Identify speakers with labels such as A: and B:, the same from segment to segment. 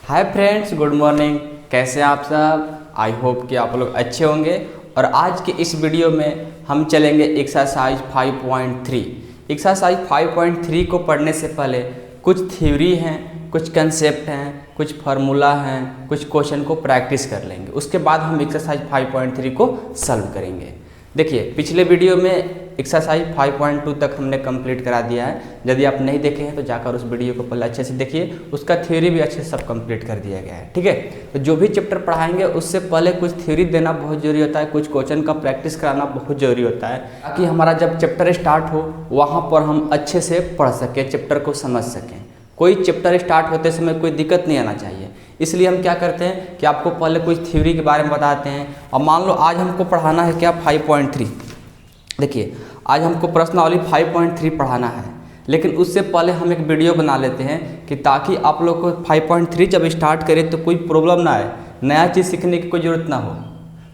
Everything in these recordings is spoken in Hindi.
A: Hi friends, good morning. कैसे हैं आप सब? आई होप कि आप लोग अच्छे होंगे। और आज के इस वीडियो में हम चलेंगे एक्सरसाइज 5.3। एक्सरसाइज 5.3 को पढ़ने से पहले कुछ थ्योरी हैं, कुछ कंसेप्ट हैं, कुछ फार्मूला हैं, कुछ क्वेश्चन को प्रैक्टिस कर लेंगे। उसके बाद हम एक्सरसाइज 5.3 को सॉल्व करेंगे। देखिए, पिछले वीडियो में एक्सरसाइज 5.2 तक हमने कंप्लीट करा दिया है। यदि आप नहीं देखे हैं तो जाकर उस वीडियो को पहले अच्छे से देखिए, उसका थ्योरी भी अच्छे से सब कंप्लीट कर दिया गया है। ठीक है, तो जो भी चैप्टर पढ़ाएंगे उससे पहले कुछ थ्योरी देना बहुत जरूरी होता है, कुछ क्वेश्चन का प्रैक्टिस कराना बहुत जरूरी होता है, ताकि हमारा जब चैप्टर स्टार्ट हो वहाँ पर हम अच्छे से पढ़ सकें, चैप्टर को समझ सकें। कोई चैप्टर स्टार्ट होते समय कोई दिक्कत नहीं आना चाहिए। इसलिए हम क्या करते हैं कि आपको पहले कुछ थ्योरी के बारे में बताते हैं। और मान लो आज हमको पढ़ाना है क्या, 5.3। देखिए, आज हमको प्रश्नावली 5.3 पढ़ाना है, लेकिन उससे पहले हम एक वीडियो बना लेते हैं कि ताकि आप लोग को 5.3 जब स्टार्ट करें तो कोई प्रॉब्लम ना आए, नया चीज़ सीखने की कोई ज़रूरत ना हो।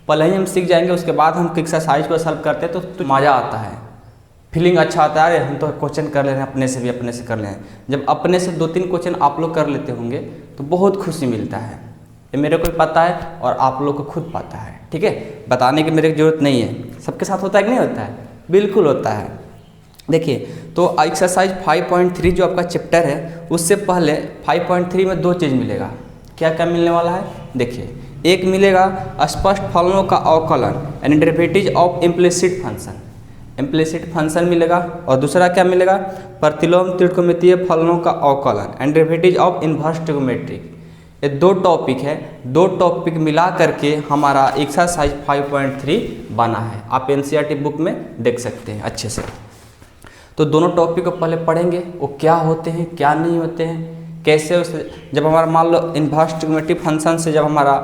A: पहले ही हम सीख जाएंगे, उसके बाद हम एक्सरसाइज को सॉल्व करते हैं तो मज़ा आता है, फीलिंग अच्छा आता है। हम तो क्वेश्चन कर ले रहे हैं, अपने से भी अपने से कर ले हैं। जब अपने से 2-3 क्वेश्चन आप लोग कर लेते होंगे तो बहुत खुशी मिलता है। ये मेरे को पता है और आप लोग को खुद पता है। ठीक है, बताने की मेरे को जरूरत नहीं है। सबके साथ होता है कि नहीं होता है? बिल्कुल होता है। देखिए, तो एक्सरसाइज 5.3 जो आपका चैप्टर है, उससे पहले 5.3 में 2 चीज़ मिलेगा। क्या क्या मिलने वाला है? देखिए, एक मिलेगा स्पष्ट फलनों का अवकलन यानी derivative of implicit function, implicit function मिलेगा। और दूसरा क्या मिलेगा? प्रतिलोम त्रिकोणमितीय फलनों का अवकलन and derivative of inverse trigonometric. ये 2 टॉपिक है, 2 टॉपिक मिला करके हमारा एक्सरसाइज 5.3 बना है। आप एनसीईआरटी बुक में देख सकते हैं अच्छे से। तो दोनों टॉपिक को पहले पढ़ेंगे, वो क्या होते हैं, क्या नहीं होते हैं, कैसे उसे जब हमारा मान लो इनवर्स ट्रिगोनोमेट्रिक फंक्शन से जब हमारा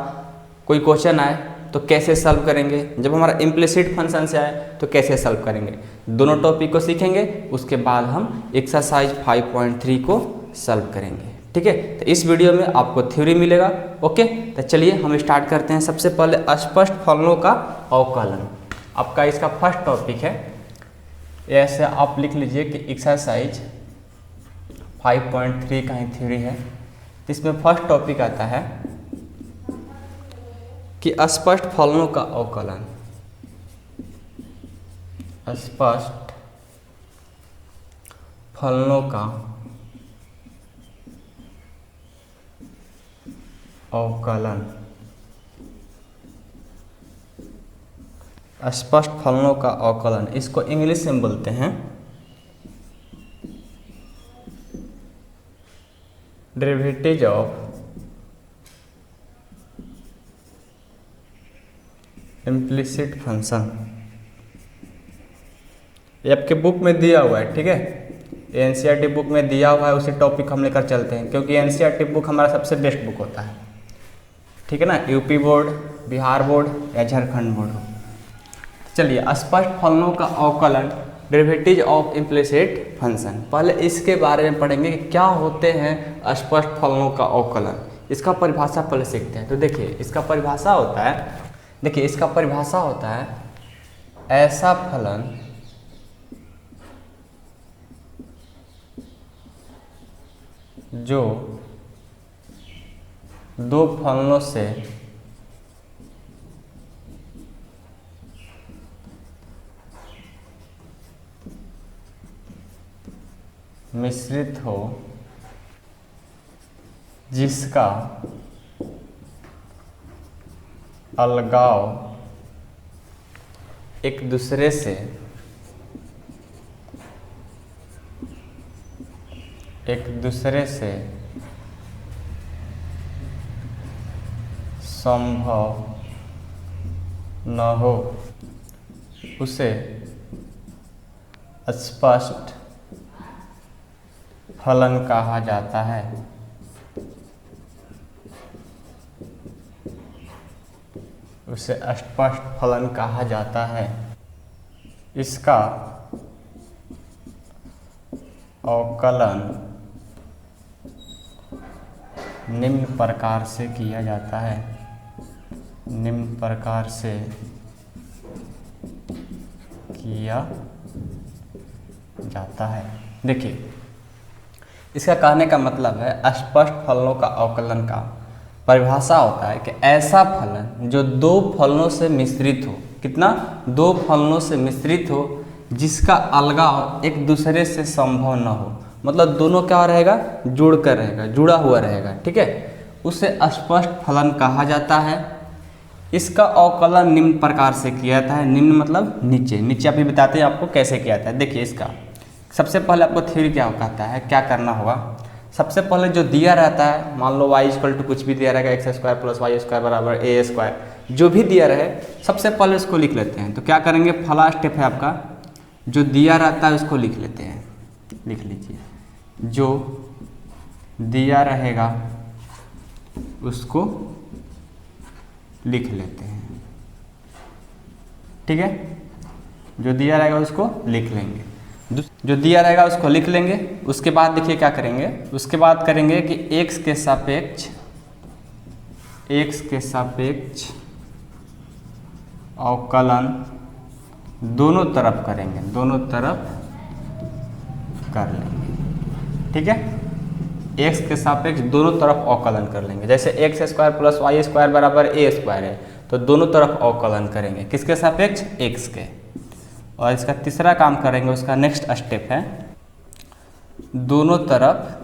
A: कोई क्वेश्चन आए तो कैसे सॉल्व करेंगे, जब हमारा इम्प्लिसिट फंक्शन से आए तो कैसे सॉल्व करेंगे। दोनों टॉपिक को सीखेंगे, उसके बाद हम एक्सरसाइज 5.3 को सॉल्व करेंगे। ठीक है, तो इस वीडियो में आपको थ्योरी मिलेगा। ओके, तो चलिए हम स्टार्ट करते हैं। सबसे पहले स्पष्ट फलनों का अवकलन आपका इसका फर्स्ट टॉपिक है। ऐसे आप लिख लीजिए कि एक्सरसाइज 5.3 का ही थ्योरी है। इसमें फर्स्ट टॉपिक आता है कि स्पष्ट फलनों का अवकलन। स्पष्ट फलनों का अवकलन। स्पष्ट फलनों का अवकलन, इसको इंग्लिश में बोलते हैं डेरिवेटिव ऑफ इम्प्लिसिट फंक्शन। ये आपके बुक में दिया हुआ है। ठीक है, एनसीईआरटी बुक में दिया हुआ है, उसी टॉपिक हम लेकर चलते हैं, क्योंकि एनसीईआरटी बुक हमारा सबसे बेस्ट बुक होता है। ठीक है ना, यूपी बोर्ड, बिहार बोर्ड या झारखंड बोर्ड हो। चलिए, स्पष्ट फलनों का अवकलन डेरिवेटिव ऑफ इम्प्लिसिट फंक्शन, पहले इसके बारे में पढ़ेंगे कि क्या होते हैं स्पष्ट फलनों का अवकलन। इसका परिभाषा पहले सीखते हैं। तो देखिए, इसका परिभाषा होता है, देखिए इसका परिभाषा होता है ऐसा फलन जो 2 फलनों से मिश्रित हो, जिसका अलगाव एक दूसरे से संभव न हो, उसे स्पष्ट फलन कहा जाता है। उसे स्पष्ट फलन कहा जाता है। इसका अवकलन निम्न प्रकार से किया जाता है। निम्न प्रकार से किया जाता है। देखिए, इसका कहने का मतलब है स्पष्ट फलनों का अवकलन का परिभाषा होता है कि ऐसा फलन जो दो फलनों से मिश्रित हो, कितना, दो फलनों से मिश्रित हो, जिसका अलगाव एक दूसरे से संभव न हो, मतलब दोनों क्या रहेगा, जुड़कर रहेगा, जुड़ा हुआ रहेगा, ठीक है, उसे अस्पष्ट फलन कहा जाता है। इसका अवकलन निम्न प्रकार से किया जाता है। निम्न मतलब नीचे, नीचे अभी बताते हैं आपको कैसे किया जाता है। देखिए इसका सबसे पहले आपको थ्योरी क्या कहता है, क्या करना होगा। सबसे पहले जो दिया रहता है, मान लो y इक्वल टू कुछ भी दिया रहेगा, x square plus y square बराबर ए स्क्वायर, जो भी दिया रहे सबसे पहले उसको लिख लेते हैं। तो क्या करेंगे, पहला स्टेप है आपका, जो दिया रहता है उसको लिख लेते हैं, लिख लीजिए, जो दिया रहेगा उसको लिख लेते हैं, ठीक है, जो दिया रहेगा उसको लिख लेंगे, जो दिया रहेगा उसको लिख लेंगे। उसके बाद देखिए क्या करेंगे, उसके बाद करेंगे कि x के सापेक्ष अवकलन दोनों तरफ करेंगे, दोनों तरफ कर लेंगे, ठीक है, x के सापेक्ष दोनों तरफ अवकलन कर लेंगे। जैसे x square plus y square बराबर ए स्क्वायर है, तो दोनों तरफ अवकलन करेंगे, किसके सापेक्ष, x के। और इसका तीसरा काम करेंगे, उसका नेक्स्ट स्टेप है, दोनों तरफ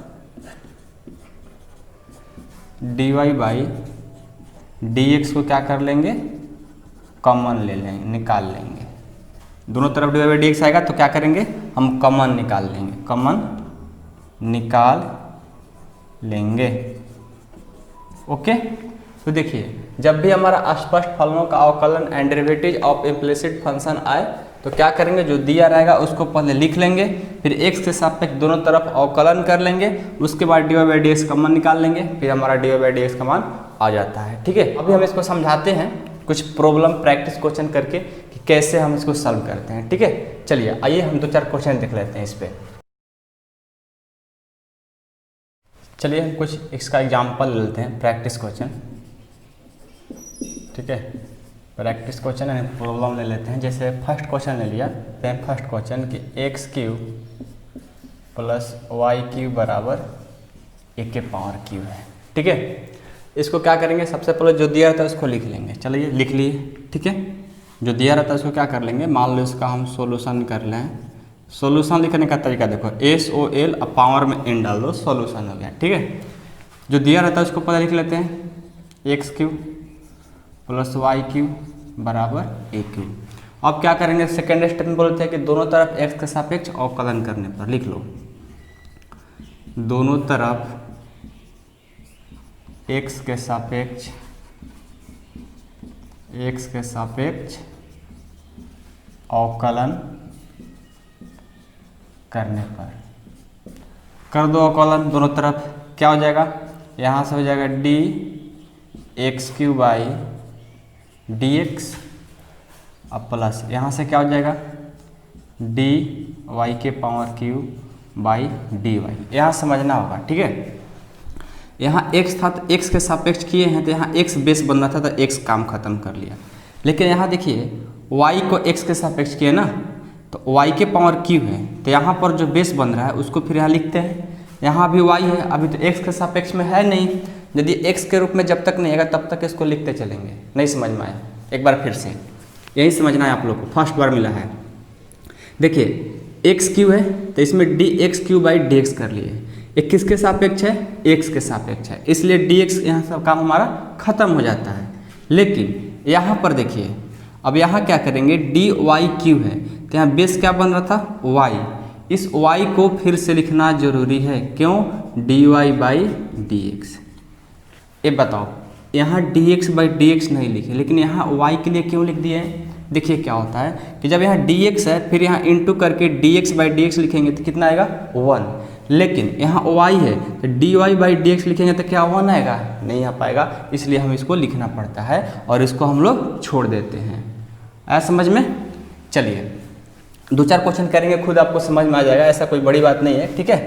A: dy बाई dx को क्या कर लेंगे, कॉमन ले लेंगे, निकाल लेंगे। दोनों तरफ dy बाई dx आएगा तो क्या करेंगे, हम कॉमन निकाल लेंगे, कॉमन निकाल लेंगे, ओके। तो देखिए जब भी हमारा अस्पष्ट फलनों का अवकलन and derivative of implicit function आए तो क्या करेंगे, जो दिया रहेगा उसको पहले लिख लेंगे, फिर x के सापेक्ष दोनों तरफ अवकलन कर लेंगे, उसके बाद dy बाई dx का मान निकाल लेंगे, फिर हमारा dy बाई dx का मान आ जाता है, ठीक है। अभी हम इसको समझाते हैं कुछ प्रॉब्लम प्रैक्टिस क्वेश्चन करके कि कैसे हम इसको सॉल्व करते हैं, ठीक है। चलिए आइए हम 2-4 क्वेश्चन देख लेते हैं इस पर। चलिए हम कुछ इसका एग्जाम्पल ले लेते हैं, प्रैक्टिस क्वेश्चन, ठीक है, प्रैक्टिस क्वेश्चन यानी प्रॉब्लम ले लेते हैं। जैसे फर्स्ट क्वेश्चन ले लिया, फर्स्ट क्वेश्चन कि x cube plus y cube बराबर ए के पावर क्यूब है, ठीक है। इसको क्या करेंगे, सबसे पहले जो दिया रहता है उसको लिख लेंगे। चलिए लिख लिए, ठीक है, जो दिया रहता है उसको क्या कर लेंगे, मान लो इसका हम सोल्यूशन कर लें। सोल्यूशन लिखने का तरीका देखो, SOL अब पावर में n डाल दो, सोल्यूशन हो गया, ठीक है। जो दिया रहता है उसको पहले लिख लेते हैं, x cube plus y cube बराबर ए क्यूब। अब क्या करेंगे, सेकेंड स्टेप में बोलते हैं कि दोनों तरफ x के सापेक्ष अवकलन करने पर, लिख लो, दोनों तरफ x के सापेक्ष अवकलन करने पर कर दो अवकलन दोनों तरफ, क्या हो जाएगा, यहाँ से हो जाएगा d x cube by D x, अब प्लस यहाँ से क्या हो जाएगा डी वाई के power cube by d y. यहाँ समझना होगा, ठीक है। यहाँ x था तो x के सापेक्ष किए हैं तो यहाँ x बेस बनना था तो x काम खत्म कर लिया। लेकिन यहाँ देखिए y को x के सापेक्ष किए ना, तो y के पावर q है, तो यहाँ पर जो बेस बन रहा है उसको फिर यहाँ लिखते हैं। यहाँ भी y है, अभी तो x के सापेक्ष में है नहीं, यदि x के रूप में जब तक नहीं आएगा तब तक इसको लिखते चलेंगे। नहीं समझ में आया, एक बार फिर से यही समझना है आप लोग को, फर्स्ट बार मिला है। देखिए एक्स क्यू है तो इसमें D x cube by D x कर लिए, एक किसके सापेक्ष है, एक्स के सापेक्ष है, इसलिए डी एक्स यहाँ सब काम हमारा खत्म हो जाता है। लेकिन यहाँ पर देखिए अब यहाँ क्या करेंगे, डी वाई क्यू है तो यहाँ बेस क्या बन रहा था वाई, इस वाई को फिर से लिखना जरूरी है, क्यों, d Y by D x. ये बताओ यहाँ dx बाई डी एक्स नहीं लिखे, लेकिन यहाँ y के लिए क्यों लिख दिए हैं। देखिए क्या होता है कि जब यहाँ dx है फिर यहाँ इंटू करके dx बाई डी एक्स लिखेंगे तो कितना आएगा 1, लेकिन यहाँ y है तो dy बाई डी एक्स लिखेंगे तो क्या 1 आएगा, नहीं आ पाएगा, इसलिए हम इसको लिखना पड़ता है और इसको हम लोग छोड़ देते हैं। आया समझ में। चलिए 2-4 क्वेश्चन करेंगे, खुद आपको समझ में आ जाएगा, ऐसा कोई बड़ी बात नहीं है, ठीक है।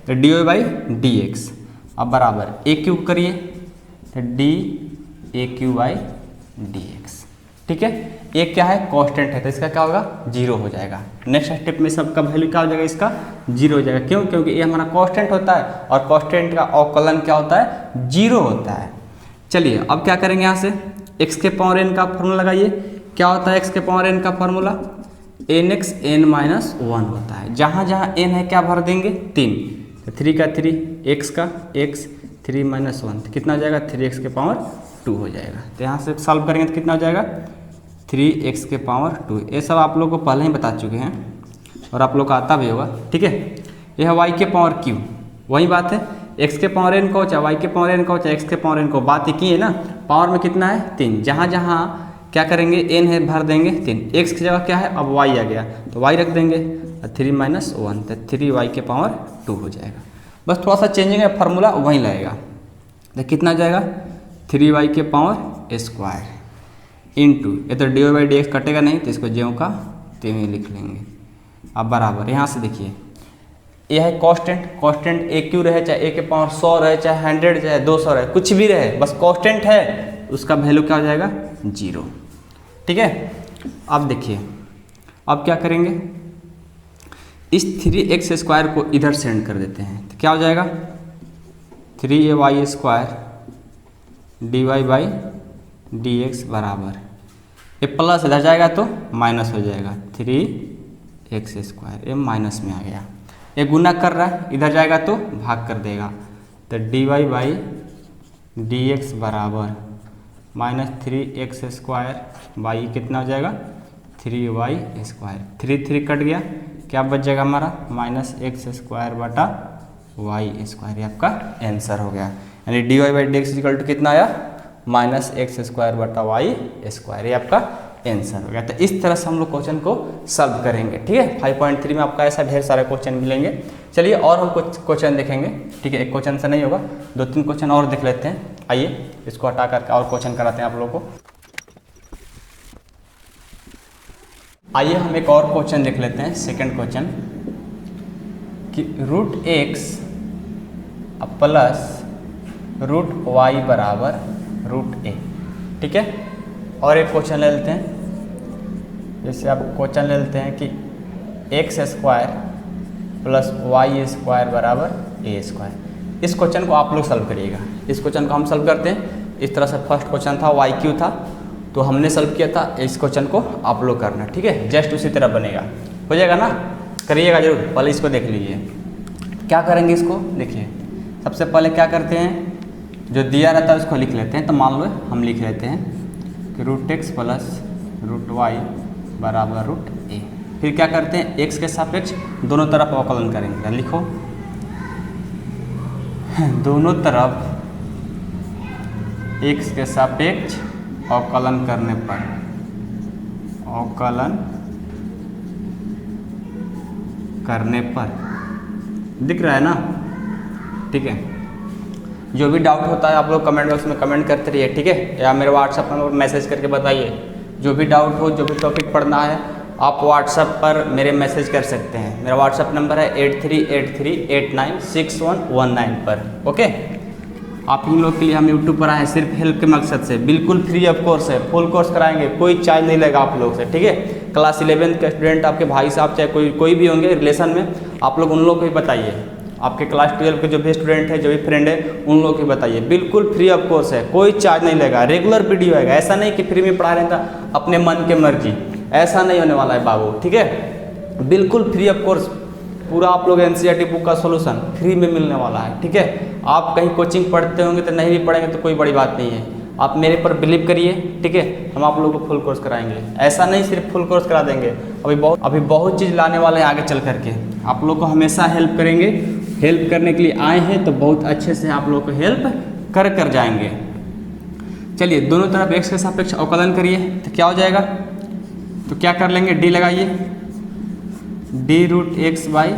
A: तो d Y by D x अब बराबर ए क्यूब करिए तो d a cube by D x, ठीक है। ये क्या है, कांस्टेंट है तो इसका क्या होगा 0 हो जाएगा। नेक्स्ट स्टेप में सबका वैल्यू क्या हो जाएगा, इसका 0 हो जाएगा, क्यों, क्योंकि ये हमारा कांस्टेंट होता है और कांस्टेंट का अवकलन क्या होता है 0 होता है। चलिए अब क्या करेंगे, यहाँ से x के पावर n का फॉर्मूला लगाइए। क्या होता है x के पावर n का फॉर्मूला? nx n माइनस 1 होता है। जहाँ जहाँ n है क्या भर देंगे? 3, तो 3 का 3, x का x, 3 माइनस 1 तो कितना हो जाएगा? 3x के पावर 2 हो जाएगा। तो यहाँ से सॉल्व करेंगे तो कितना हो जाएगा? 3x के पावर 2। ये सब आप लोग को पहले ही बता चुके हैं और आप लोग को आता भी होगा, ठीक है। यह है y के पावर q, वही बात है। x के पावर n को चाहे y के पावर n को चाहे x के पावर n को, बात एक ही है ना। पावर में कितना है? 3। जहाँ जहाँ क्या करेंगे? n है भर देंगे 3, x की जगह क्या है? अब y आ गया तो y रख देंगे, 3 माइनस 1 तो 3y के पावर 2 हो जाएगा। बस थोड़ा सा चेंजिंग है, फार्मूला वहीं लगेगा। तो कितना आ जाएगा? 3y के पावर स्क्वायर इंटू, ये तो डी बाई डी एक्स कटेगा नहीं तो इसको ज्यों का त्यों ही लिख लेंगे। अब बराबर, यहाँ से देखिए यह है कांस्टेंट। कांस्टेंट ए क्यू रहे, चाहे ए के पावर 100 रहे, चाहे 100, चाहे 200 रहे, कुछ भी रहे, बस कांस्टेंट है, उसका वैल्यू क्या हो जाएगा? 0। ठीक है। अब देखिए अब क्या करेंगे, इस 3x स्क्वायर को इधर सेंड कर देते हैं तो क्या हो जाएगा? 3ay square dy by D x बराबर, ये प्लस इधर जाएगा तो माइनस हो जाएगा, 3x स्क्वायर, ये माइनस में आ गया। ये गुना कर रहा है, इधर जाएगा तो भाग कर देगा, तो dy बाई डी एक्स बराबर माइनस 3x स्क्वायर बाई कितना हो जाएगा? 3y square. 3 3 कट गया, क्या बच जाएगा हमारा? माइनस x स्क्वायर बटा y स्क्वायर। ये आपका आंसर हो गया। यानी d Y by D x equal to कितना आया? माइनस एक्स स्क्वायर बटा वाई स्क्वायर। ये आपका आंसर हो गया। तो इस तरह से हम लोग क्वेश्चन को सॉल्व करेंगे, ठीक है। 5.3 में आपका ऐसा ढेर सारे क्वेश्चन मिलेंगे। चलिए और हम कुछ क्वेश्चन देखेंगे, ठीक है। एक क्वेश्चन से नहीं होगा, 2-3 क्वेश्चन और देख लेते हैं। आइए इसको हटा करके और क्वेश्चन कराते हैं आप लोगों को। आइए हम एक और क्वेश्चन देख लेते हैं, सेकंड क्वेश्चन कि root x plus root y बराबर रूट ए, ठीक है। और एक क्वेश्चन ले लेते हैं, जैसे आप क्वेश्चन ले लेते हैं कि x square plus y square बराबर ए स्क्वायर। इस क्वेश्चन को आप लोग सॉल्व करिएगा। इस क्वेश्चन को हम सॉल्व करते हैं इस तरह से। फर्स्ट क्वेश्चन था वाई क्यू था तो हमने सॉल्व किया था, इस क्वेश्चन को आप लोग करना, ठीक है। जस्ट उसी तरह बनेगा, हो जाएगा ना, करिएगा जरूर। पहले इसको देख लीजिए क्या करेंगे। इसको देखिए, सबसे पहले क्या करते हैं, जो दिया रहता है उसको लिख लेते हैं। तो मान लो हम लिख लेते हैं कि root x plus root y बराबर रूट ए। फिर क्या करते हैं, एक्स के सापेक्ष दोनों तरफ अवकलन करेंगे। लिखो दोनों तरफ एक्स के सापेक्ष अवकलन करने पर, अवकलन करने पर, दिख रहा है ना, ठीक है। जो भी डाउट होता है आप लोग कमेंट बॉक्स में कमेंट करते रहिए, ठीक है, या मेरे व्हाट्सएप नंबर पर मैसेज करके बताइए। जो भी डाउट हो, जो भी टॉपिक पढ़ना है, आप व्हाट्सएप पर मेरे मैसेज कर सकते हैं। मेरा व्हाट्सएप नंबर है 8383896119 पर, ओके। आप इन लोग के लिए हम यूट्यूब पर आए सिर्फ हेल्प के मकसद से, बिल्कुल फ्री ऑफ कोर्स है, फुल कोर्स कराएंगे, कोई चार्ज नहीं लगेगा आप लोग से, ठीक है। क्लास 11th के स्टूडेंट, आपके भाई साहब चाहे कोई भी होंगे रिलेशन में, आप लोग उन लोग को ही बताइए। आपके क्लास 12 के जो भी स्टूडेंट है, जो भी फ्रेंड है, उन लोग को बताइए। बिल्कुल फ्री ऑफ कोर्स है, कोई चार्ज नहीं लगेगा, रेगुलर वीडियो आएगा। ऐसा नहीं कि फ्री में पढ़ा रहे था अपने मन के मर्जी, ऐसा नहीं होने वाला है बाबू, ठीक है। बिल्कुल फ्री ऑफ कोर्स, पूरा आप लोग एनसीईआरटी बुक का सॉल्यूशन फ्री में मिलने वाला है, ठीक है। आप कहीं कोचिंग पढ़ते होंगे तो नहीं भी पढ़ेंगे तो कोई बड़ी बात नहीं है, आप मेरे पर बिलीव करिए, ठीक है। हम आप लोगों को फुल कोर्स कराएंगे, ऐसा नहीं सिर्फ फुल कोर्स करा देंगे, अभी बहुत चीज़ लाने वाले हैं आगे चल करके। आप लोग को हमेशा हेल्प करेंगे, हेल्प करने के लिए आए हैं तो बहुत अच्छे से आप लोग को हेल्प कर जाएंगे। चलिए दोनों तरफ एक्स के सापेक्ष अवकलन करिए तो क्या हो जाएगा, तो क्या कर लेंगे, डी लगाइए, D root x by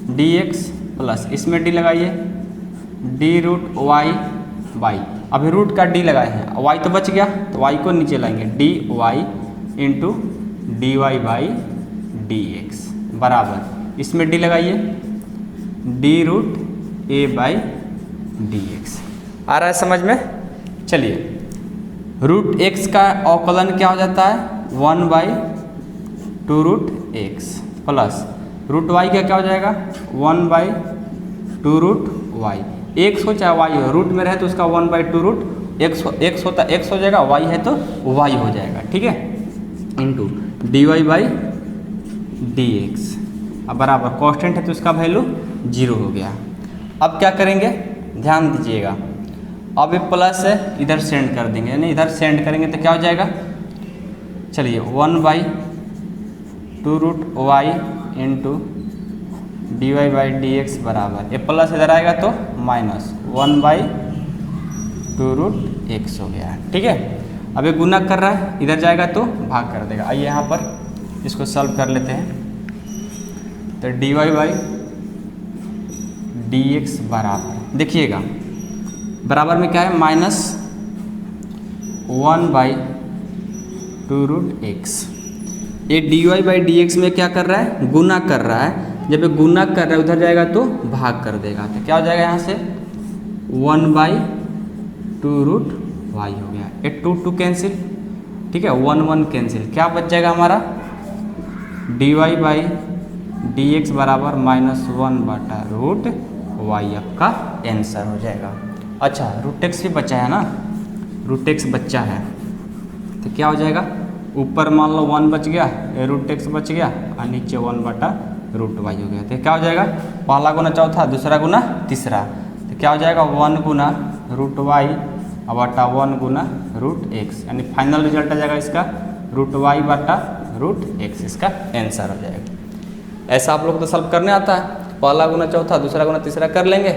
A: D x plus, इसमें डी लगाइए, डी रूट वाई बाई, अभी रूट का डी लगाए हैं, वाई तो बच गया तो वाई को नीचे लाएंगे, D Y into D Y by D x बराबर, इसमें डी लगाइए, D root A by D X. आ रहा है समझ में। चलिए रूट एक्स का अवकलन क्या हो जाता है, 1 by 2 root x plus root y का क्या हो जाएगा, 1 बाई 2 रूट वाई। एक्स हो चाहे वाई हो, रूट में रहे तो उसका 1 बाई 2 रूट x होता x हो जाएगा, y है तो y हो जाएगा, ठीक है, into dy by D x. अब बराबर कांस्टेंट है तो इसका वैल्यू 0 हो गया। अब क्या करेंगे, ध्यान दीजिएगा, अब ये प्लस है इधर सेंड कर देंगे, यानी इधर सेंड करेंगे तो क्या हो जाएगा, चलिए 1/2√y into D Y by D x बराबर, ये प्लस इधर आएगा तो माइनस 1/2√x हो गया, ठीक है। अब ये गुना कर रहा है, इधर जाएगा तो भाग कर देगा। आइए यहाँ पर इसको सॉल्व कर लेते हैं। तो d Y by D x बराबर, देखिएगा बराबर में क्या है, माइनस 1/2√x। ये d Y by D x में क्या कर रहा है, गुना कर रहा है। जब ये गुना कर रहा है उधर जाएगा तो भाग कर देगा, तो क्या हो जाएगा यहाँ से 1/2√y हो गया। ये 2 कैंसिल, ठीक है, 1 कैंसिल, क्या बच जाएगा हमारा, d Y by D x बराबर -1/√y आपका आंसर हो जाएगा। अच्छा, √x भी बचा है ना, √x बच्चा है तो क्या हो जाएगा, ऊपर मान लो 1 बच गया, √x बच गया और नीचे 1/√y हो गया। तो क्या हो जाएगा, पहला गुना चौथा, दूसरा गुना तीसरा, तो क्या हो जाएगा 1 गुना √y बटा 1 गुना √x, यानी फाइनल रिजल्ट आ जाएगा इसका √y बटा √x, इसका आंसर हो जाएगा। ऐसा आप लोग तो सॉल्व करने आता है, पहला गुना चौथा, दूसरा गुना तीसरा कर लेंगे,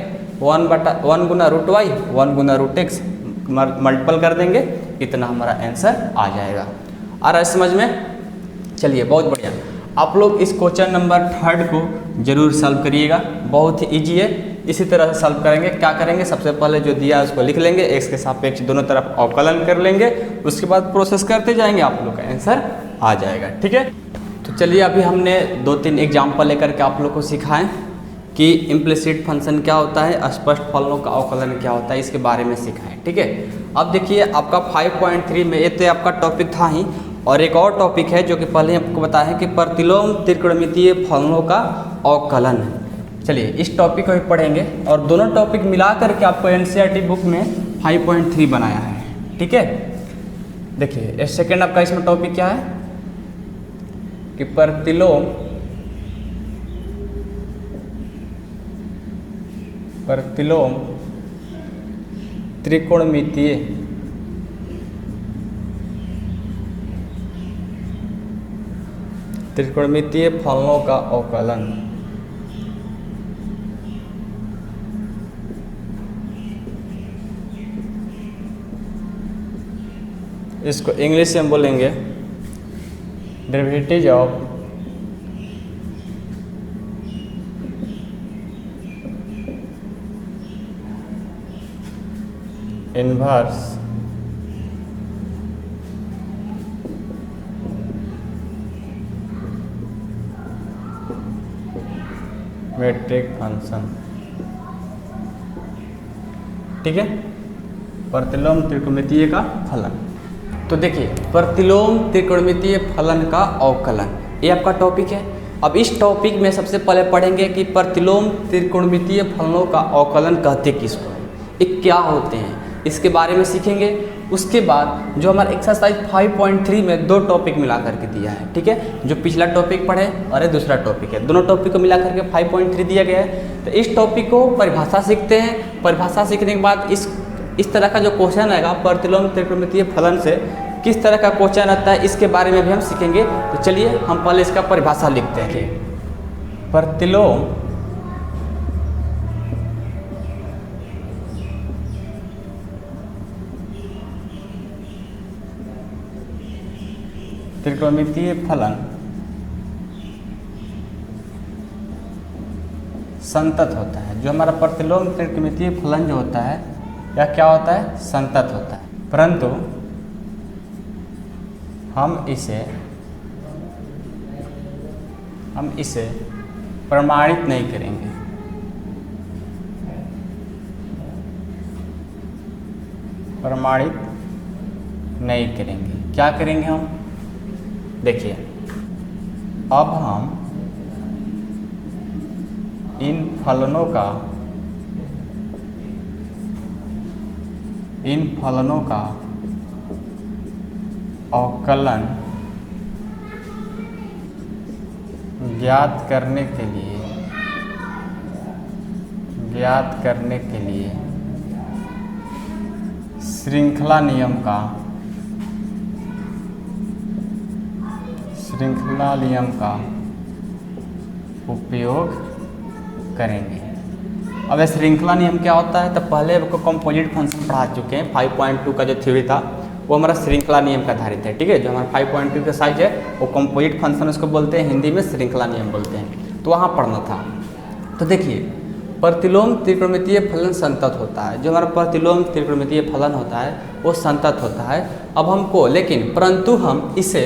A: 1 गुना √y 1 गुना √x मल्टीपल कर देंगे, इतना हमारा आंसर आ जाएगा। आ रहा है समझ में, चलिए बहुत बढ़िया। आप लोग इस क्वेश्चन नंबर 3 को जरूर सॉल्व करिएगा, बहुत ही ईजी है। इसी तरह से सॉल्व करेंगे, क्या करेंगे, सबसे पहले जो दिया है उसको लिख लेंगे, x के सापेक्ष दोनों तरफ अवकलन कर लेंगे, उसके बाद प्रोसेस करते जाएंगे, आप लोग का आंसर आ जाएगा, ठीक है। तो चलिए अभी हमने 2-3 एग्जाम्पल लेकर के आप लोग को सिखाएं कि इम्प्लिसिट फंक्शन क्या होता है, स्पष्ट फलनों का अवकलन क्या होता है, इसके बारे में सिखाएं, ठीक है। अब देखिए आपका 5.3 में ये तो आपका टॉपिक था ही, और एक और टॉपिक है जो कि पहले आपको बताया है कि प्रतिलोम त्रिकोणमितीय फलनों का अवकलन है। चलिए इस टॉपिक को भी पढ़ेंगे, और दोनों टॉपिक मिला करके आपको एनसीईआरटी बुक में 5.3 बनाया है, ठीक है। देखिए सेकेंड आपका इसमें टॉपिक क्या है कि प्रतिलोम त्रिकोणमितीय फलनों का अवकलन। इसको इंग्लिश में बोलेंगे derivative of inverse metric function, ठीक है, प्रतिलोम त्रिकोणमितीय का फलन। तो देखिए प्रतिलोम त्रिकोणमितीय फलन का अवकलन, ये आपका टॉपिक है। अब इस टॉपिक में सबसे पहले पढ़ेंगे कि प्रतिलोम त्रिकोणमितीय फलनों का अवकलन कहते किसको हैं, ये क्या होते हैं, इसके बारे में सीखेंगे। उसके बाद जो हमारा एक्सरसाइज 5.3 में 2 टॉपिक मिला करके दिया है, ठीक है, जो पिछला टॉपिक पढ़े और ये दूसरा टॉपिक है, दोनों टॉपिक को मिला करके 5.3 दिया गया है। तो इस टॉपिक को परिभाषा सीखते हैं, परिभाषा सीखने के बाद इस तरह का जो क्वेश्चन आएगा प्रतिलोम त्रिकोणमितीय फलन से किस तरह का क्वेश्चन आता है, इसके बारे में भी हम सीखेंगे। तो चलिए हम पहले इसका परिभाषा लिखते हैं। प्रतिलोम त्रिकोणमितीय फलन संतत होता है। जो हमारा प्रतिलोम त्रिकोणमितीय फलन जो होता है यह क्या होता है, संतत होता है, परंतु हम इसे प्रमाणित नहीं करेंगे। प्रमाणित नहीं करेंगे, क्या करेंगे हम, देखिए अब हम इन फलनों का इन फलनों का अवकलन ज्ञात करने के लिए श्रृंखला नियम का उपयोग करेंगे। अब ये श्रृंखला नियम क्या होता है? तो पहले आपको कंपोजिट फंक्शन पढ़ा चुके हैं। 5.2 का जो थ्योरी था वो हमारा श्रृंखला नियम का आधारित है, ठीक है। जो हमारा 5.2 का साइज है वो कंपोजिट फंक्शन उसको बोलते हैं, हिंदी में श्रृंखला नियम बोलते हैं। तो वहाँ पढ़ना था। तो देखिए, प्रतिलोम त्रिकोणमितीय फलन संतत होता है। जो हमारा प्रतिलोम त्रिकोणमितीय फलन होता है वो संतत होता है। अब हमको परंतु हम इसे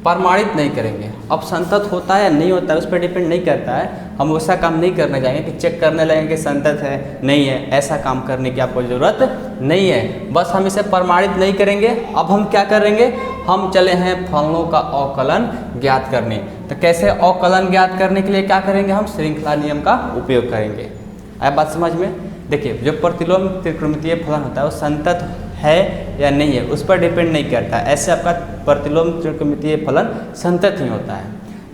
A: प्रमाणित नहीं करेंगे। अब संतत होता है या नहीं होता है उस पर डिपेंड नहीं करता है। हम वैसा काम नहीं करने जाएंगे कि चेक करने लगेंगे कि संतत है नहीं है। ऐसा काम करने की आपको ज़रूरत नहीं है। बस हम इसे प्रमाणित नहीं करेंगे। अब हम क्या करेंगे? हम चले हैं फलनों का अवकलन ज्ञात करने। तो कैसे अवकलन ज्ञात करने के लिए क्या करेंगे? हम श्रृंखला नियम का उपयोग करेंगे। आया बात समझ में? देखिए, जो प्रतिलोम त्रिकोणमितीय फलन होता है वो संतत है या नहीं है उस पर डिपेंड नहीं करता। ऐसे आपका प्रतिलोम त्रिकोणमितीय फलन संतत ही होता है।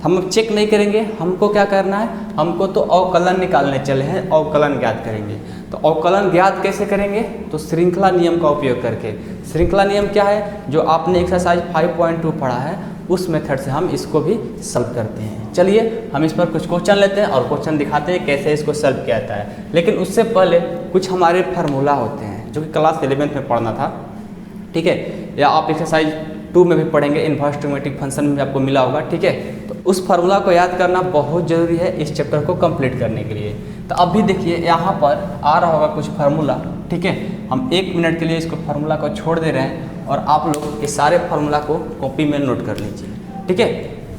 A: हम चेक नहीं करेंगे। हमको क्या करना है? हमको तो अवकलन निकालने चले हैं, अवकलन ज्ञात करेंगे। तो अवकलन ज्ञात कैसे करेंगे? तो श्रृंखला नियम का उपयोग करके। श्रृंखला नियम क्या है? जो आपने एक्सरसाइज 5.2 पढ़ा है उस मेथड से हम इसको भी सॉल्व करते हैं। चलिए हम इस पर कुछ क्वेश्चन लेते हैं और क्वेश्चन दिखाते हैं कैसे इसको सॉल्व किया जाता है। लेकिन उससे पहले कुछ हमारे फार्मूला होते हैं जो कि क्लास 11 में पढ़ना था, ठीक है। या आप एक्सरसाइज 2 में भी पढ़ेंगे, इन्वर्स ट्रिग्नोमेट्रिक फंक्शन में भी आपको मिला होगा, ठीक है। तो उस फार्मूला को याद करना बहुत ज़रूरी है इस चैप्टर को कंप्लीट करने के लिए। तो अभी देखिए यहाँ पर आ रहा होगा कुछ फार्मूला, ठीक है। हम 1 मिनट के लिए इसको फार्मूला को छोड़ दे रहे हैं और आप लोग इस सारे फार्मूला को कॉपी में नोट कर लीजिए, ठीक है।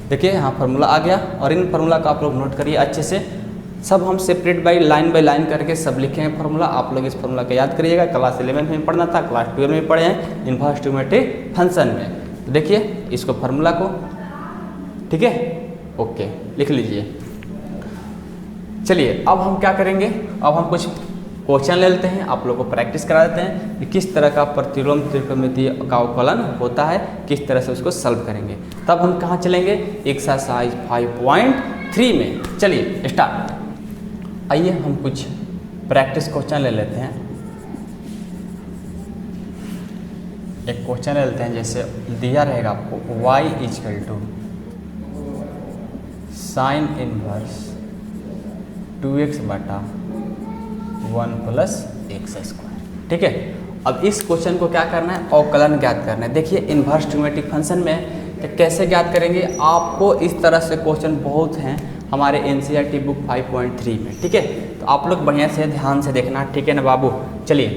A: देखिए यहाँ फार्मूला आ गया और इन फार्मूला को आप लोग नोट करिए अच्छे से। सब हम सेपरेट बाय लाइन करके सब लिखे हैं फार्मूला। आप लोग इस फार्मूला को याद करिएगा। क्लास 11 में पढ़ना था, क्लास 12 में पढ़े हैं इन्वर्स ट्रिग्नोमेट्रिक फंक्शन में। तो देखिए इसको फार्मूला को, ठीक है, ओके, लिख लीजिए। चलिए अब हम क्या करेंगे? अब हम कुछ क्वेश्चन ले लेते हैं, आप लोग को प्रैक्टिस करा देते हैं कि किस तरह का प्रतिलोम त्रिकोणमितीय का अवकलन होता है, किस तरह से उसको सॉल्व करेंगे। तब हम कहाँ चलेंगे? एक्सरसाइज 5.3 में। चलिए स्टार्ट। आइए हम कुछ प्रैक्टिस क्वेश्चन ले लेते हैं। एक क्वेश्चन ले लेते हैं, जैसे दिया रहेगा आपको y = sine inverse 2x/1 + x², ठीक है। अब इस क्वेश्चन को क्या करना है? अवकलन ज्ञात करना है। देखिए इन्वर्स ट्रिग्नोमेट्रिक फंक्शन में तो कैसे ज्ञात करेंगे? आपको इस तरह से क्वेश्चन बहुत हैं हमारे एनसीईआरटी बुक 5.3 में, ठीक है। तो आप लोग बढ़िया से ध्यान से देखना, ठीक है ना बाबू। चलिए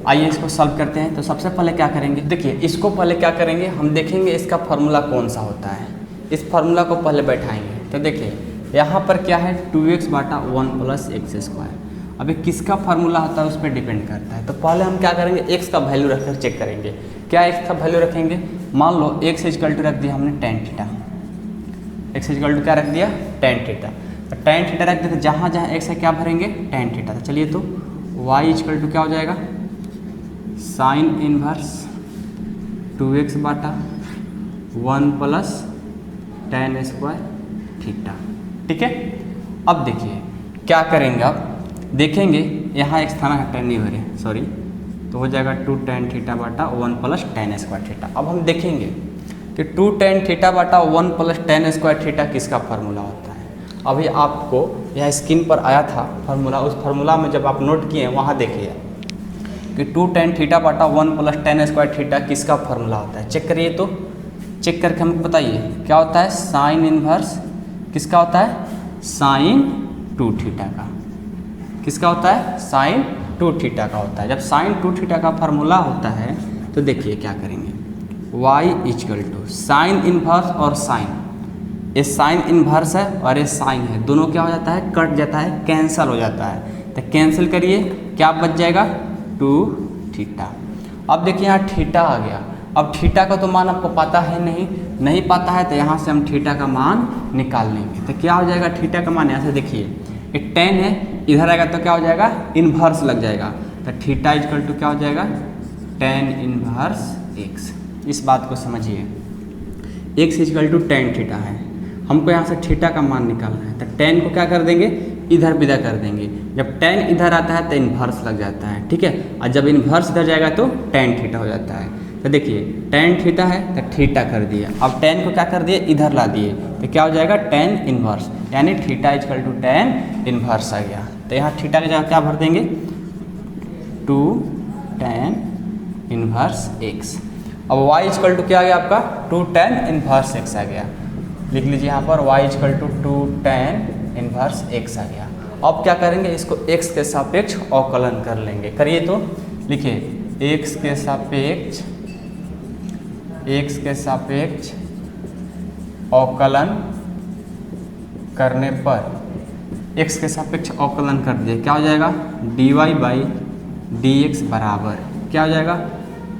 A: आइए इसको सॉल्व करते हैं। तो सबसे पहले क्या करेंगे? देखिए इसको पहले क्या करेंगे? हम देखेंगे इसका फार्मूला कौन सा होता है। इस फार्मूला को पहले बैठाएंगे। तो देखिए यहाँ पर क्या है? 2x/1 + x²। अभी किसका फार्मूला होता है उस पर डिपेंड करता है। तो पहले हम क्या करेंगे? x का वैल्यू रखकर चेक करेंगे। क्या x का वैल्यू रखेंगे? मान लो x = रख दिया हमने tan थीटा। x = क्या रख दिया? tan theta. तो tan थीटा रख देते, जहाँ जहाँ x है क्या भरेंगे? tan theta. तो चलिए तो y = क्या हो जाएगा? Sine inverse 2x/1 + tan² theta, ठीक है। अब देखिए क्या करेंगे? अब देखेंगे यहाँ x था ना, tan नहीं हो रहे, सॉरी। तो हो जाएगा 2 tan θ/1 + tan² थीटा। अब हम देखेंगे कि 2 tan θ/1 + tan² थीटा किसका फार्मूला होता है। अभी आपको यह स्क्रीन पर आया था फार्मूला। उस फार्मूला में जब आप नोट किए वहाँ देखिए कि 2 tan θ/1 + tan² थीटा किसका फार्मूला होता है। चेक करिए, तो चेक करके हमको बताइए क्या होता है। साइन इनवर्स किसका होता है? sin 2 थीटा का। किसका होता है? sin 2 थीटा का होता है। जब sin 2 थीटा का फार्मूला होता है तो देखिए क्या करेंगे। y = साइन इनवर्स और साइन, ये साइन इनवर्स है और ये साइन है, दोनों क्या हो जाता है? कट जाता है, कैंसल हो जाता है। तो कैंसिल करिए, क्या बच जाएगा? 2 थीटा। अब देखिए यहाँ थीटा आ गया। अब थीटा का तो मान आपको पता है नहीं पता है, तो यहाँ से हम थीटा का मान निकाल लेंगे। तो क्या हो जाएगा? थीटा का मान यहाँ से देखिए ये tan है, इधर आएगा तो क्या हो जाएगा? इन्वर्स लग जाएगा। तो थीटा = क्या हो जाएगा? Tan inverse x. इस बात को समझिए, x equal to tan theta है, हमको यहाँ से थीटा का मान निकालना है, तो टेन को क्या कर देंगे, इधर विदा कर देंगे। जब टेन इधर आता है तो इन्वर्स लग जाता है, ठीक है, और जब इन्वर्स इधर जाएगा तो टेन थीटा हो जाता है। तो देखिए टेन थीटा है तो थीटा कर दिए, अब टेन को क्या कर दिए, इधर ला दिए, तो क्या हो जाएगा, टेन इन्वर्स, यानी theta equal to tan inverse आ गया। तो यहाँ थीटा की जगह क्या भर देंगे, टू टेन इन्वर्स एक्स। अब y इक्वल टू क्या आ गया आपका, टू टेन इन्वर्स एक्स आ गया। लिख लीजिए यहाँ पर y equal to two tan inverse X आ गया। अब क्या करेंगे, इसको x के सापेक्ष अवकलन कर लेंगे। करिए तो, लिखिए x के सापेक्ष अवकलन करने पर, x के सापेक्ष अवकलन कर दिए, क्या हो जाएगा, dy बाई डी एक्स बराबर क्या हो जाएगा,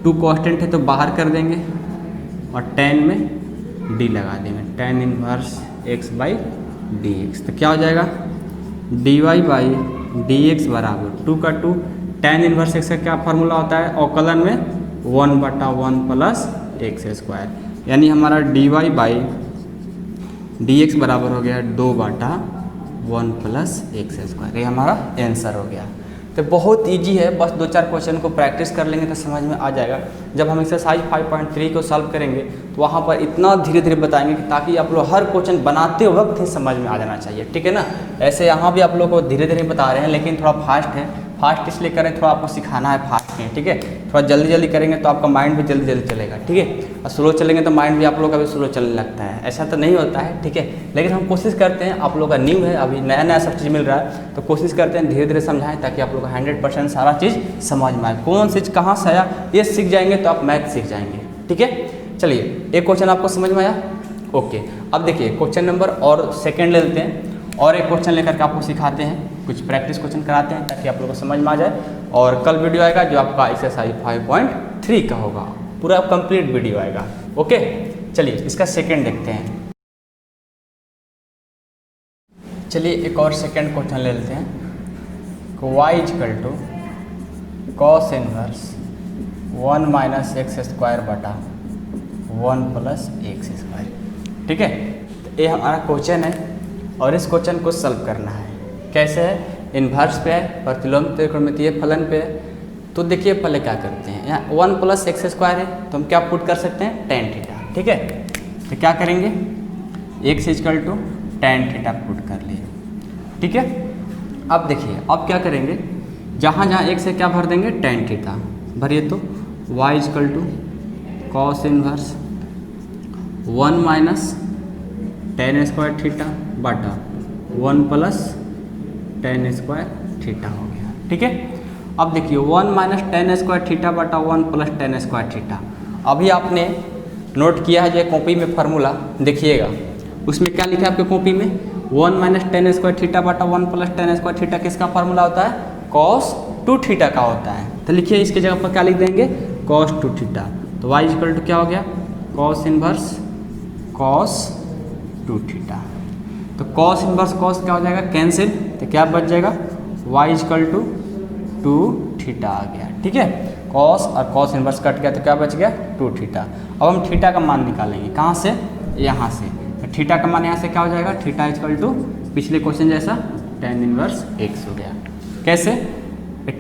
A: टू कांस्टेंट है तो बाहर कर देंगे और टेन में d लगा देंगे, tan inverse x by D x. तो क्या हो जाएगा, dy बाई डी एक्स बराबर टू का टू, टेन इनवर्स एक्स का क्या फार्मूला होता है अवकलन में, 1/1 प्लस एक्स स्क्वायर, यानी हमारा dy बाई डी एक्स बराबर हो गया 2/1 प्लस एक्स स्क्वायर। ये हमारा आंसर हो गया। तो बहुत इजी है, बस 2-4 क्वेश्चन को प्रैक्टिस कर लेंगे तो समझ में आ जाएगा। जब हम एक्सरसाइज 5.3 को सॉल्व करेंगे तो वहाँ पर इतना धीरे धीरे बताएंगे कि ताकि आप लोग हर क्वेश्चन बनाते वक्त ही समझ में आ जाना चाहिए, ठीक है ना। ऐसे यहाँ भी आप लोग को धीरे धीरे बता रहे हैं, लेकिन थोड़ा फास्ट है, फास्ट इसलिए करें, थोड़ा आपको सिखाना है फास्ट में, ठीक है। थोड़ा जल्दी जल्दी करेंगे तो आपका माइंड भी जल्दी जल्दी चलेगा, ठीक है, और स्लो चलेंगे तो माइंड भी आप लोग का भी स्लो चलने लगता है। ऐसा तो नहीं होता है, ठीक है, लेकिन हम कोशिश करते हैं, आप लोग का न्यू है, अभी नया नया सब चीज़ मिल रहा है, तो कोशिश करते हैं धीरे धीरे समझाएं ताकि आप लोग का 100% सारा चीज़ समझ में आए। कौन चीज़ कहाँ से आया ये सीख जाएंगे तो आप मैथ सीख जाएंगे, ठीक है। चलिए एक क्वेश्चन आपको समझ में आया, ओके। अब देखिए क्वेश्चन नंबर और सेकेंड ले लेते हैं, और एक क्वेश्चन लेकर के आपको सिखाते हैं, कुछ प्रैक्टिस क्वेश्चन कराते हैं ताकि आप लोगों को समझ में आ जाए। और कल वीडियो आएगा जो आपका एक्सरसाइज 5.3 का होगा, पूरा कंप्लीट वीडियो आएगा, ओके। चलिए इसका सेकंड देखते हैं। चलिए एक और सेकंड क्वेश्चन ले लेते हैं, y equal to cos inverse 1 minus x square बटा 1 प्लस एक्स स्क्वायर, ठीक है। तो ये हमारा क्वेश्चन है और इस क्वेश्चन को सॉल्व करना है। कैसे है, इन्वर्स पे है, प्रतिलोम त्रिकोणमितीय फलन पे है। तो देखिए पहले क्या करते हैं, यहाँ 1 प्लस एक्स स्क्वायर है तो हम क्या पुट कर सकते हैं, टेन थीटा, ठीक है। तो क्या करेंगे, x equal to tan theta put कर लिए, ठीक है। अब देखिए अब क्या करेंगे, जहाँ जहाँ एक्स है क्या भर देंगे, टेन थीटा भरिए, तो y equal to cos inverse 1 minus tan square theta बटा 1 प्लस टेन स्क्वायर थीटा हो गया, ठीक है। अब देखिए 1 माइनस टेन स्क्वायर थीटा बटा 1 प्लस टेन स्क्वायर थीटा, अभी आपने नोट किया है जो कॉपी में फार्मूला देखिएगा, उसमें क्या लिखा है आपके कॉपी में, 1 माइनस टेन स्क्वायर थीटा बटा 1 प्लस टेन स्क्वायर थीटा किसका फार्मूला होता है, कॉस 2 थीटा का होता है। तो लिखिए इसके जगह पर क्या लिख देंगे, कॉस 2 थीटा। तो y इक्वल टू क्या हो गया, कॉस इनवर्स कॉस 2 थीटा। तो कॉस इनवर्स कॉस क्या हो जाएगा, कैंसिल, तो क्या बच जाएगा, y इक्वल टू 2 थीटा आ गया, ठीक है। कॉस और कॉस इनवर्स कट गया तो क्या बच गया, 2 थीटा। अब हम थीटा का मान निकालेंगे, कहाँ से, यहाँ से। तो थीटा का मान यहाँ से क्या हो जाएगा, थीटा इक्वल टू पिछले क्वेश्चन जैसा टेन इनवर्स एक्स हो गया। कैसे,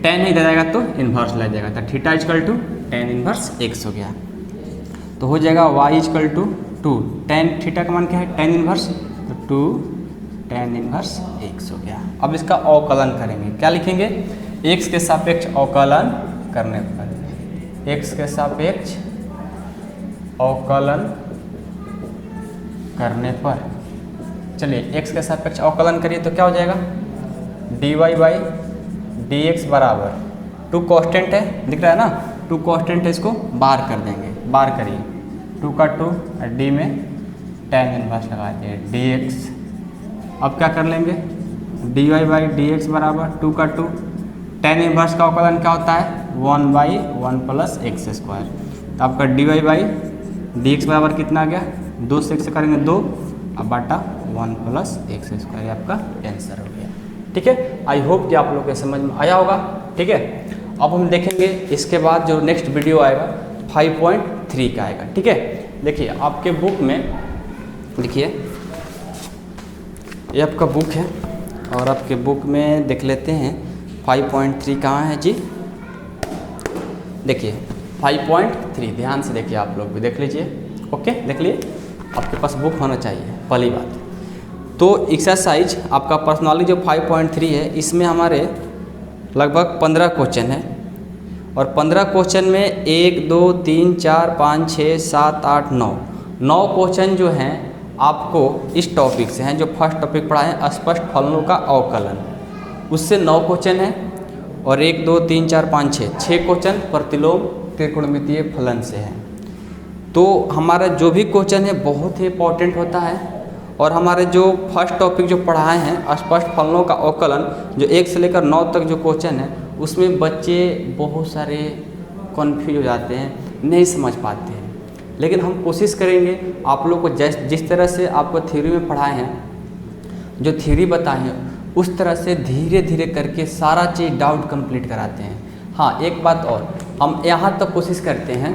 A: टेन इधर आएगा तो इन्वर्स लग जाएगा, तो theta equal to tan inverse x हो गया। तो हो जाएगा y equal to 2, tan theta का मान क्या है, टेन इनवर्स, तो 2 टेन इनवर्स एक्स हो गया। अब इसका अवकलन करेंगे, क्या लिखेंगे, x के सापेक्ष अवकलन करने पर, x के सापेक्ष अवकलन करने पर, चलिए x के सापेक्ष अवकलन करिए तो क्या हो जाएगा, dy बाई डी एक्स बराबर 2 कांस्टेंट है, दिख रहा है ना, 2 कांस्टेंट है, इसको बाहर कर देंगे, बाहर करिए, 2 का 2 और d में टेन इनवर्स लगा दिए डी एक्स। अब क्या कर लेंगे, dy बाई डी एक्स बराबर 2 का 2, टेन इनवर्स का अवकलन क्या होता है, 1/1 प्लस एक्स स्क्वायर। तो आपका dy बाई डी एक्स बराबर कितना आ गया, 2 से x करेंगे 2 अब बटा 1 प्लस एक्स स्क्वायर, आपका आंसर हो गया, ठीक है। आई होप कि आप लोग के समझ में आया होगा, ठीक है। अब हम देखेंगे इसके बाद जो नेक्स्ट वीडियो आएगा 5.3 का आएगा। ठीक है, देखिए आपके बुक में, देखिए ये आपका बुक है और आपके बुक में देख लेते हैं 5.3 कहाँ है जी। देखिए 5.3, ध्यान से देखिए, आप लोग भी देख लीजिए। ओके, देख लिए, आपके पास बुक होना चाहिए पहली बात। तो एक्सरसाइज आपका पर्सनालिटी जो 5.3 है, इसमें हमारे लगभग 15 क्वेश्चन है और 15 क्वेश्चन में 1 2 3 4 5 6 7 8 9 क्वेश्चन जो हैं आपको इस टॉपिक से हैं। जो फर्स्ट टॉपिक पढ़ा है स्पष्ट फलनों का अवकलन, उससे 9 क्वेश्चन है और 1 2 3 4 5 6 क्वेश्चन प्रतिलोम त्रिकोणमितीय फलन से है। तो हमारा जो भी क्वेश्चन है बहुत ही इंपॉर्टेंट होता है और हमारे जो फर्स्ट टॉपिक जो पढ़ाए हैं स्पष्ट फलनों का अवकलन, जो 1 से लेकर 9 तक जो क्वेश्चन है, उसमें बच्चे बहुत सारे कन्फ्यूज हो जाते हैं, नहीं समझ पाते हैं। लेकिन हम कोशिश करेंगे आप लोग को जिस तरह से आपको थ्योरी में पढ़ाए हैं, जो थ्योरी बताए हैं, उस तरह से धीरे धीरे करके सारा चीज़ डाउट कंप्लीट कराते हैं। हाँ, एक बात और, हम यहाँ तक कोशिश करते हैं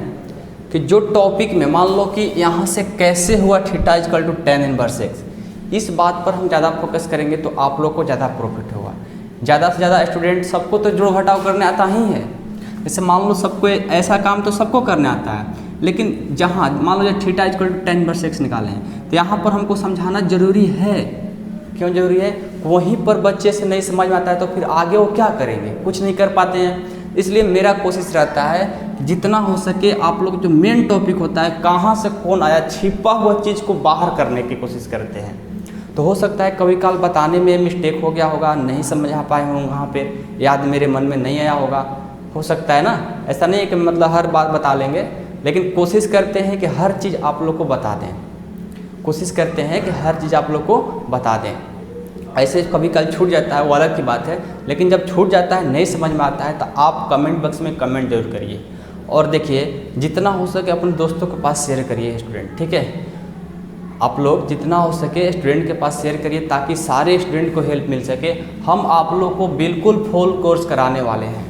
A: कि जो टॉपिक में मान लो कि यहाँ से कैसे हुआ theta equal to tan inverse x, इस बात पर हम ज़्यादा फोकस करेंगे तो आप लोग को ज़्यादा प्रॉफिट होगा। ज़्यादा से ज़्यादा स्टूडेंट, सबको तो जोड़ घटाव करने आता ही है। जैसे मान लो सबको ऐसा काम तो सबको करने आता है, लेकिन जहाँ मान लो जब theta equal to tan inverse x निकालें हैं तो यहाँ पर हमको समझाना जरूरी है। क्यों जरूरी है? वहीं पर बच्चे से नहीं समझ में आता है तो फिर आगे वो क्या करेंगे, कुछ नहीं कर पाते हैं। इसलिए मेरा कोशिश रहता है जितना हो सके आप लोग जो मेन टॉपिक होता है, कहाँ से कौन आया, छिपा हुआ चीज़ को बाहर करने की कोशिश करते हैं। तो हो सकता है कभी काल बताने में मिस्टेक हो गया होगा, नहीं समझा पाए होंगे, वहाँ पे याद मेरे मन में नहीं आया होगा, हो सकता है ना। ऐसा नहीं है कि मतलब हर बात बता लेंगे, लेकिन कोशिश करते हैं कि हर चीज़ आप लोग को बता दें। कोशिश करते हैं कि हर चीज़ आप लोग को बता दें। ऐसे कभी कल छूट जाता है वो अलग की बात है, लेकिन जब छूट जाता है, नहीं समझ में आता है, तो आप कमेंट बॉक्स में कमेंट जरूर करिए। और देखिए जितना हो सके अपने दोस्तों के पास शेयर करिए स्टूडेंट, ठीक है। आप लोग जितना हो सके स्टूडेंट के पास शेयर करिए ताकि सारे स्टूडेंट को हेल्प मिल सके। हम आप लोग को बिल्कुल फुल कोर्स कराने वाले हैं,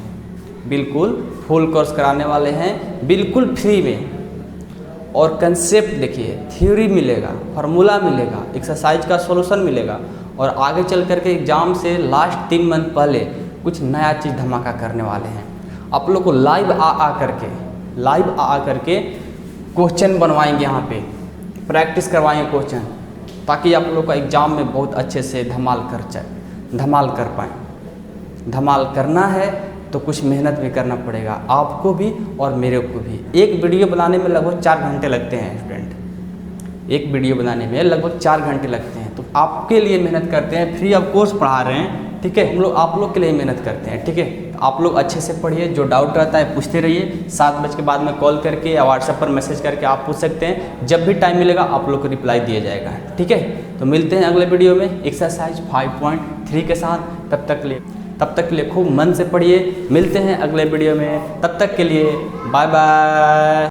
A: बिल्कुल फुल कोर्स कराने वाले हैं, बिल्कुल फ्री में। और कंसेप्ट देखिए, थ्योरी मिलेगा, फार्मूला मिलेगा, एक्सरसाइज का सॉल्यूशन मिलेगा और आगे चल करके एग्ज़ाम से लास्ट 3 मंथ पहले कुछ नया चीज़ धमाका करने वाले हैं। आप लोग को लाइव आ करके क्वेश्चन बनवाएंगे, यहाँ पे प्रैक्टिस करवाएंगे क्वेश्चन, ताकि आप लोग का एग्ज़ाम में बहुत अच्छे से धमाल कर पाएँ। धमाल करना है तो कुछ मेहनत भी करना पड़ेगा, आपको भी और मेरे को भी। एक वीडियो बनाने में लगभग 4 घंटे लगते हैं स्टूडेंट, एक वीडियो बनाने में लगभग 4 घंटे लगते हैं। तो आपके लिए मेहनत करते हैं, फ्री ऑफ कोर्स पढ़ा रहे हैं, ठीक है। हम लोग आप लोग के लिए मेहनत करते हैं, ठीक है। तो आप लोग अच्छे से पढ़िए, जो डाउट रहता है पूछते रहिए। 7 बजे के बाद में कॉल करके या व्हाट्सएप पर मैसेज करके आप पूछ सकते हैं। जब भी टाइम मिलेगा आप लोग को रिप्लाई दिया जाएगा, ठीक है। तो मिलते हैं अगले वीडियो में एक्सरसाइज 5.3 के साथ। तब तक के लिए खूब मन से पढ़िए। मिलते हैं अगले वीडियो में, तब तक के लिए बाय बाय।